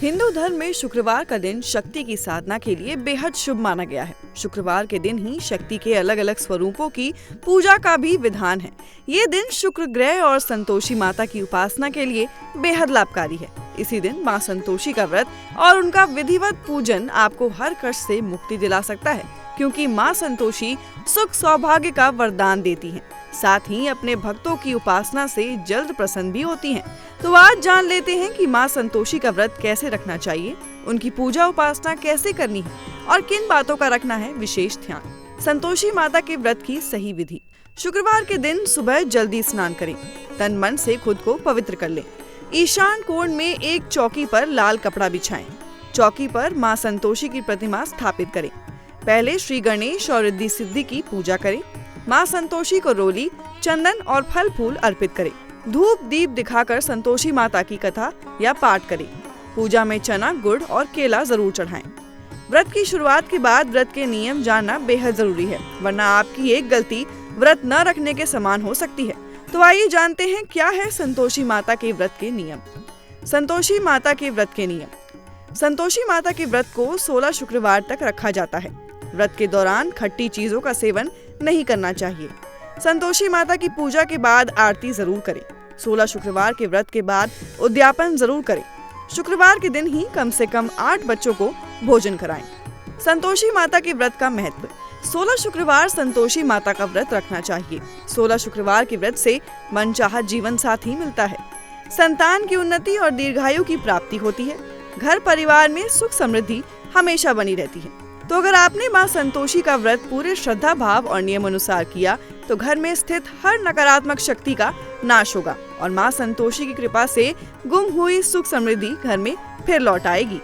हिंदू धर्म में शुक्रवार का दिन शक्ति की साधना के लिए बेहद शुभ माना गया है। शुक्रवार के दिन ही शक्ति के अलग अलग स्वरूपों की पूजा का भी विधान है। ये दिन शुक्र ग्रह और संतोषी माता की उपासना के लिए बेहद लाभकारी है। इसी दिन माँ संतोषी का व्रत और उनका विधिवत पूजन आपको हर कष्ट से मुक्ति दिला सकता है, क्योंकि माँ संतोषी सुख सौभाग्य का वरदान देती हैं। साथ ही अपने भक्तों की उपासना से जल्द प्रसन्न भी होती हैं। तो आज जान लेते हैं कि माँ संतोषी का व्रत कैसे रखना चाहिए, उनकी पूजा उपासना कैसे करनी है और किन बातों का रखना है विशेष ध्यान। संतोषी माता के व्रत की सही विधि। शुक्रवार के दिन सुबह जल्दी स्नान करें, तन मन से खुद को पवित्र कर लें। ईशान कोण में एक चौकी पर लाल कपड़ा बिछाएं। चौकी पर माँ संतोषी की प्रतिमा स्थापित करें। पहले श्री गणेश और रिद्धि सिद्धि की पूजा करें। माँ संतोषी को रोली, चंदन और फल फूल अर्पित करें। धूप दीप दिखाकर संतोषी माता की कथा या पाठ करें। पूजा में चना, गुड़ और केला जरूर चढ़ाएं। व्रत की शुरुआत के बाद व्रत के नियम जानना बेहद जरूरी है, वरना आपकी एक गलती व्रत न रखने के समान हो सकती है। तो आइए जानते हैं क्या है संतोषी माता के व्रत के नियम। संतोषी माता के व्रत के नियम। संतोषी माता के व्रत को 16 शुक्रवार तक रखा जाता है। व्रत के दौरान खट्टी चीजों का सेवन नहीं करना चाहिए। संतोषी माता की पूजा के बाद आरती जरूर करें। 16 शुक्रवार के व्रत के बाद उद्यापन जरूर करें। शुक्रवार के दिन ही कम से कम 8 बच्चों को भोजन कराएं। संतोषी माता के व्रत का महत्व। 16 शुक्रवार संतोषी माता का व्रत रखना चाहिए। 16 शुक्रवार के व्रत से मनचाहा जीवन साथी मिलता है। संतान की उन्नति और दीर्घायु की प्राप्ति होती है। घर परिवार में सुख समृद्धि हमेशा बनी रहती है। तो अगर आपने माँ संतोषी का व्रत पूरे श्रद्धा भाव और नियम अनुसार किया तो घर में स्थित हर नकारात्मक शक्ति का नाश होगा और माँ संतोषी की कृपा से गुम हुई सुख समृद्धि घर में फिर लौट आएगी।